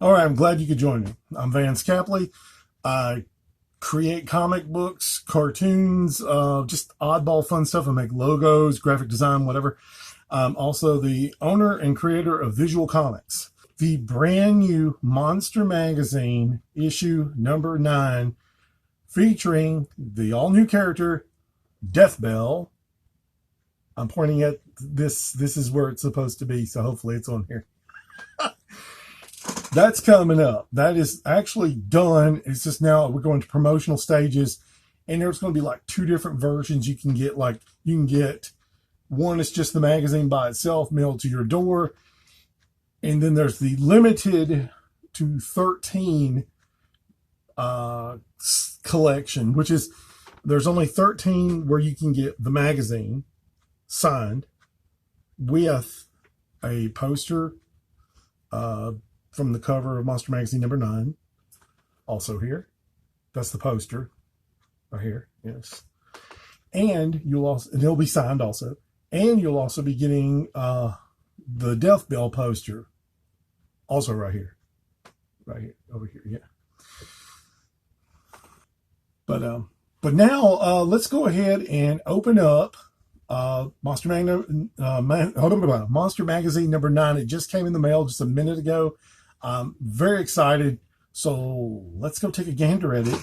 All right, I'm glad you could join me. I'm Vance Capley. I create comic books, cartoons, just oddball fun stuff. I make logos, graphic design, whatever. I'm also the owner and creator of Visual Comics. The brand new Monster Magazine issue number 9 featuring the all-new character, Death Bell. I'm pointing at this. This is where it's supposed to be, so hopefully it's on here. That's coming up. That is actually done. It's just now we're going to promotional stages, and there's going to be like 2 different versions you can get. Like you can get one, it's just the magazine by itself mailed to your door, and then there's the limited to 13 collection, which is there's only 13 where you can get the magazine signed with a poster from the cover of Monster Magazine number 9. Also here. That's the poster. Right here. Yes. And you'll also, and it'll be signed also. And you'll also be getting the Death Bell poster. Also right here. Right here. Over here. Yeah. But now let's go ahead and open up Monster Magazine number 9. It just came in the mail just a minute ago. I'm very excited. So let's go take a gander at it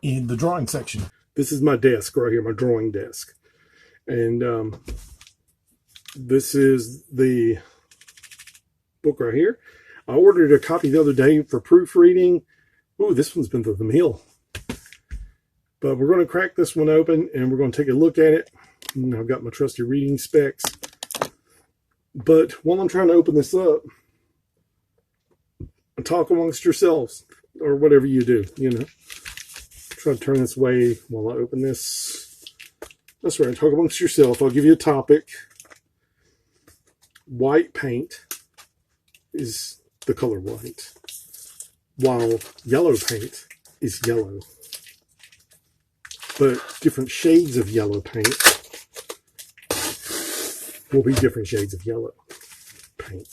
in the drawing section. This is my desk right here, my drawing desk. And this is the book right here. I ordered a copy the other day for proofreading. Ooh, this one's been through the mail. But we're going to crack this one open and we're going to take a look at it. And I've got my trusty reading specs. But while I'm trying to open this up, talk amongst yourselves, or whatever you do, you know. Try to turn this way while I open this. That's right, talk amongst yourself. I'll give you a topic. White paint is the color white, while yellow paint is yellow. But different shades of yellow paint will be different shades of yellow paint.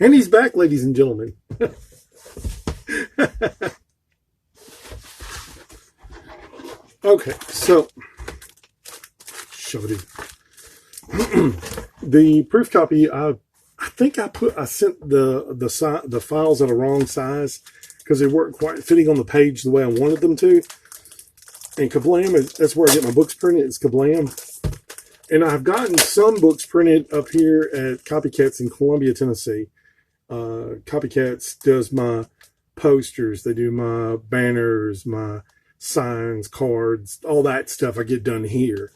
And he's back, ladies and gentlemen. Okay, so shove it in. The proof copy, I think I sent the files at a wrong size because they weren't quite fitting on the page the way I wanted them to. And Kablam, that's where I get my books printed. It's Kablam. And I've gotten some books printed up here at Copycats in Columbia, Tennessee. Copycats does my posters. They do my banners, my signs, cards, all that stuff I get done here.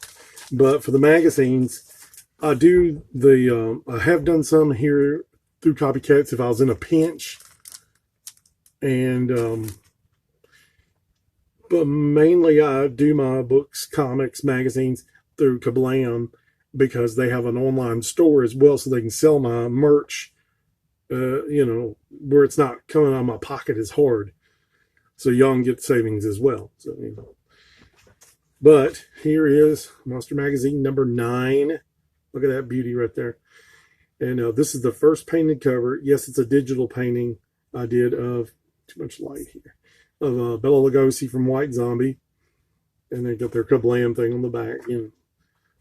But for the magazines, I have done some here through Copycats if I was in a pinch. And, but mainly I do my books, comics, magazines through Kablam because they have an online store as well so they can sell my merch, you know, where it's not coming out of my pocket as hard. So y'all can get savings as well. So, you know. But here is Monster Magazine number 9. Look at that beauty right there. And this is the first painted cover. Yes, it's a digital painting I did of, too much light here, of Bela Lugosi from White Zombie. And they got their Kablam thing on the back, you know,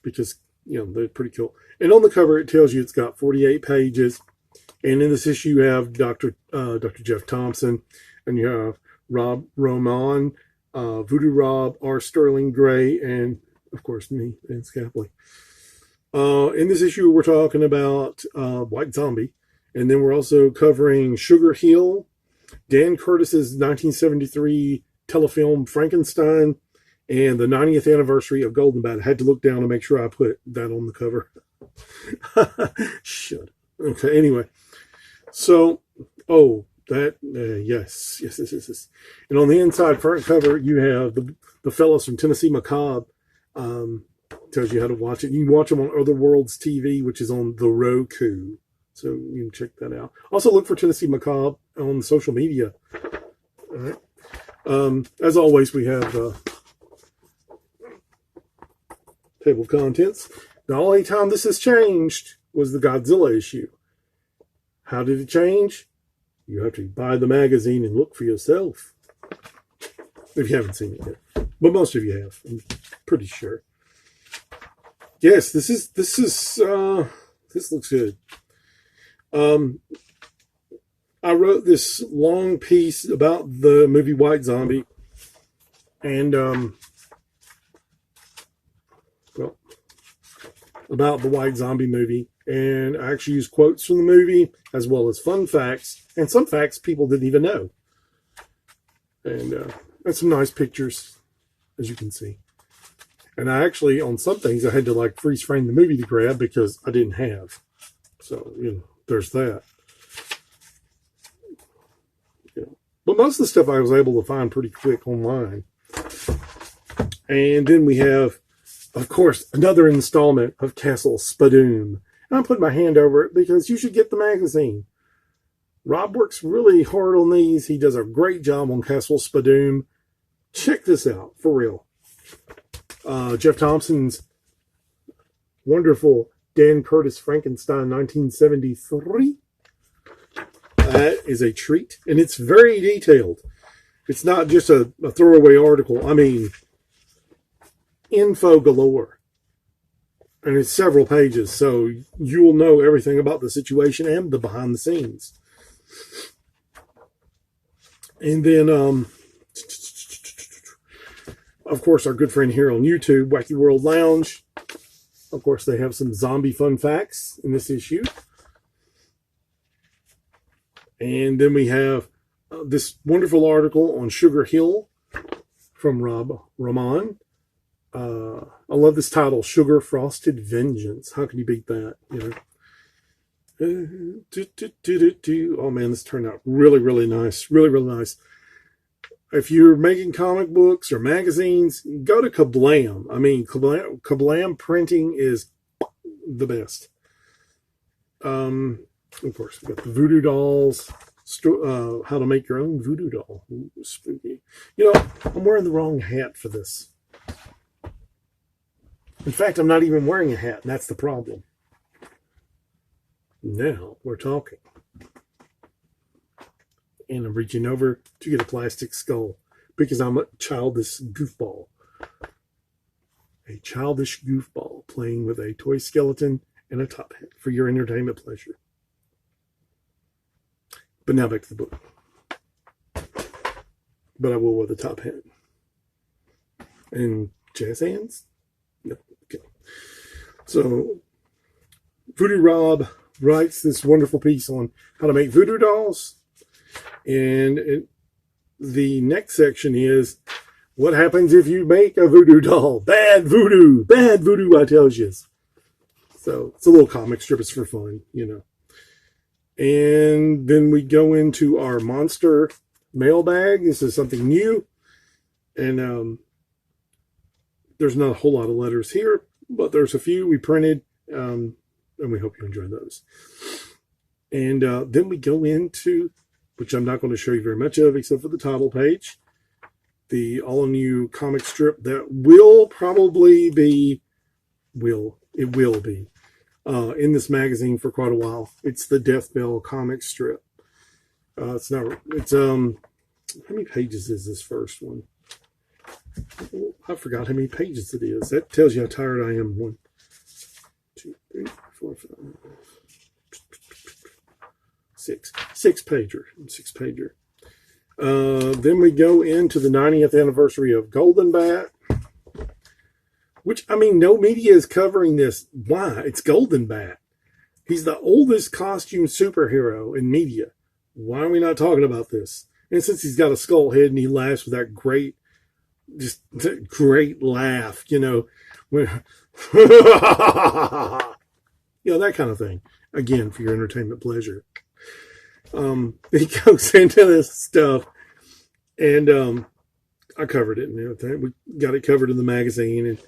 because, you know, they're pretty cool. And on the cover, it tells you it's got 48 pages. And in this issue, you have Dr. Jeff Thompson, and you have Rob Roman, Voodoo Rob, R. Sterling Gray, and, of course, me, Vance Capley. In this issue, we're talking about White Zombie. And then we're also covering Sugar Hill, Dan Curtis's 1973 telefilm Frankenstein, and the 90th anniversary of Golden Bat. I had to look down to make sure I put that on the cover. Shut. Okay, anyway. So, yes. And on the inside front cover, you have the fellows from Tennessee Macabre. Tells you how to watch it. You can watch them on Other Worlds TV, which is on the Roku. So you can check that out. Also look for Tennessee Macabre on social media. All right. As always, we have Table of contents. The only time this has changed was the Godzilla issue. How did it change? You have to buy the magazine and look for yourself. If you haven't seen it yet. But most of you have, I'm pretty sure. Yes, this looks good. I wrote this long piece about the movie White Zombie. And, well, about the White Zombie movie. And I actually used quotes from the movie, as well as fun facts. And some facts people didn't even know. And some nice pictures, as you can see. And I actually, on some things, I had to like freeze frame the movie to grab because I didn't have. So, there's that. But most of the stuff I was able to find pretty quick online. And then we have, of course, another installment of Castle Spadoom. And I put my hand over it because you should get the magazine. Rob works really hard on these. He does a great job on Castle Spadoom. Check this out, for real. Jeff Thompson's wonderful Dan Curtis Frankenstein 1973. That is a treat, and it's very detailed. It's not just a throwaway article. I mean, info galore. And it's several pages, so you'll know everything about the situation and the behind the scenes. And then, of course, our good friend here on YouTube, Wacky World Lounge. Of course, they have some zombie fun facts in this issue. And then we have this wonderful article on Sugar Hill from Rob Rahman. I love this title, Sugar Frosted Vengeance. How can you beat that? Oh man, this turned out really, really nice. Really, really nice. If you're making comic books or magazines, go to Kablam. I mean, Kablam printing is the best. Of course, we got the voodoo dolls. How to make your own voodoo doll. Ooh, spooky. I'm wearing the wrong hat for this. In fact, I'm not even wearing a hat, and that's the problem. Now we're talking. And I'm reaching over to get a plastic skull because I'm a childish goofball. A childish goofball playing with a toy skeleton and a top hat for your entertainment pleasure. But now back to the book. But I will wear the top hat. And jazz hands? No. Okay. So, Voodoo Rob writes this wonderful piece on how to make voodoo dolls. And the next section is, what happens if you make a voodoo doll? Bad voodoo, I tells you. So, it's a little comic strip. It's for fun, And then we go into our monster mailbag. This is something new. And there's not a whole lot of letters here, but there's a few we printed. And we hope you enjoy those. And then we go into, which I'm not going to show you very much of, except for the title page, the all-new comic strip that will probably be, it will be. In this magazine for quite a while. It's the Death Bell comic strip. How many pages is this first one? I forgot how many pages it is. That tells you how tired I am. 1, 2, 3, 4, 5, 6. 6-pager. Then we go into the 90th anniversary of Golden Bat. Which, no media is covering this. Why? It's Golden Bat. He's the oldest costume superhero in media. Why are we not talking about this? And since he's got a skull head and he laughs with that great laugh, when, that kind of thing. Again, for your entertainment pleasure. He goes into this stuff, and I covered it and everything. We got it covered in the magazine, and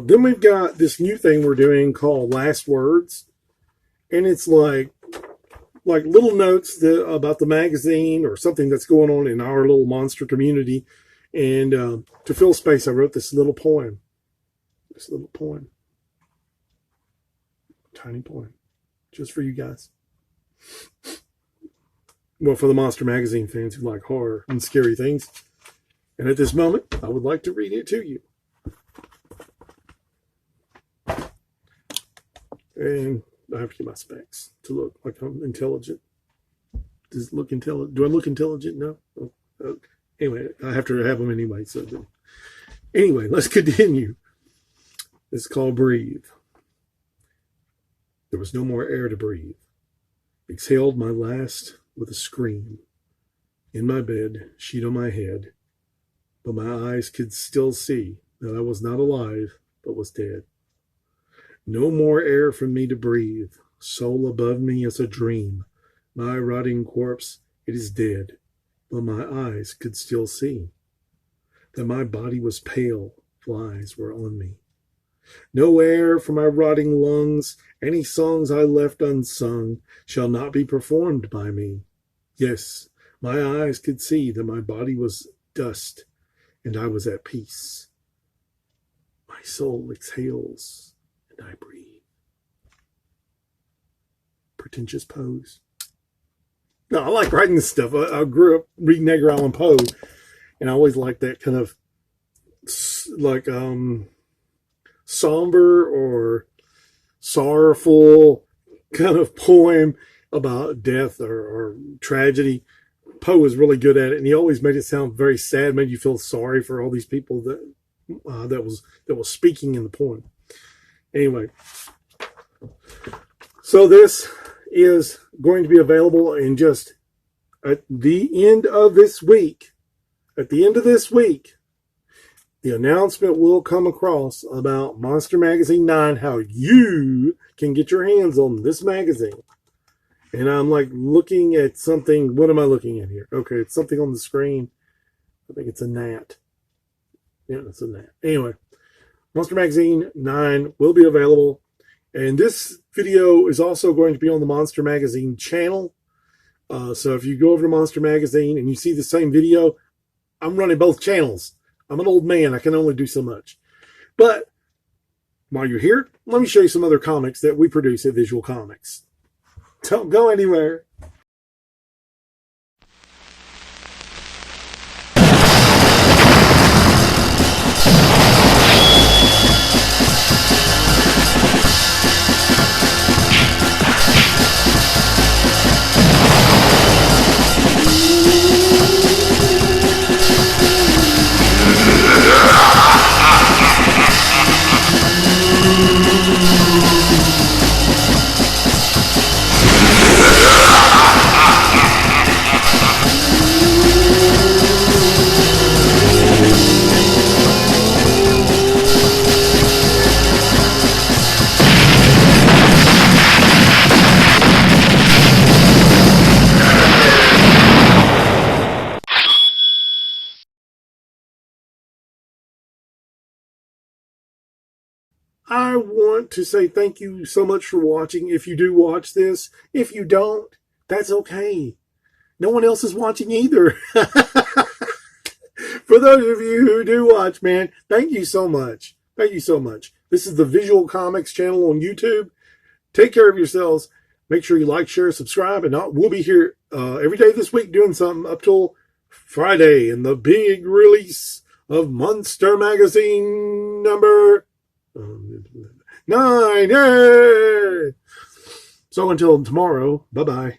then we've got this new thing we're doing called Last Words. And it's like little notes about the magazine or something that's going on in our little monster community. And to fill space, I wrote this little poem. This little poem. Tiny poem. Just for you guys. Well, for the Monster Magazine fans who like horror and scary things. And at this moment, I would like to read it to you. And I have to get my specs to look like I'm intelligent. Does it look intelligent? Do I look intelligent? No. Oh. Anyway, I have to have them anyway. So anyway, let's continue. It's called Breathe. There was no more air to breathe. Exhaled my last with a scream. In my bed, sheet on my head, but my eyes could still see that I was not alive, but was dead. No more air for me to breathe. Soul above me is a dream. My rotting corpse, it is dead, but my eyes could still see that my body was pale. Flies were on me. No air for my rotting lungs. Any songs I left unsung shall not be performed by me. Yes, my eyes could see that my body was dust, and I was at peace. My soul exhales, and I breathe. Pretentious pose. No, I like writing this stuff. I grew up reading Edgar Allan Poe, and I always liked that kind of like somber or sorrowful kind of poem about death or tragedy. Poe was really good at it, and he always made it sound very sad, made you feel sorry for all these people that was speaking in the poem. Anyway, so this is going to be available in just at the end of this week. At the end of this week, the announcement will come across about Monster Magazine 9, how you can get your hands on this magazine. And I'm like looking at something. What am I looking at here? Okay, it's something on the screen. I think it's a gnat. Yeah, it's a gnat. Anyway, Monster Magazine 9 will be available. And this video is also going to be on the Monster Magazine channel. So if you go over to Monster Magazine and you see the same video, I'm running both channels. I'm an old man. I can only do so much. But while you're here, let me show you some other comics that we produce at Visual Comics. Don't go anywhere. I want to say thank you so much for watching. If you do watch this, if you don't, that's okay. No one else is watching either. For those of you who do watch, man, thank you so much. Thank you so much. This is the Visual Comics channel on YouTube. Take care of yourselves. Make sure you like, share, subscribe, and we'll be here every day this week doing something up till Friday and the big release of Monster Magazine number 9. Yay! So until tomorrow, bye-bye.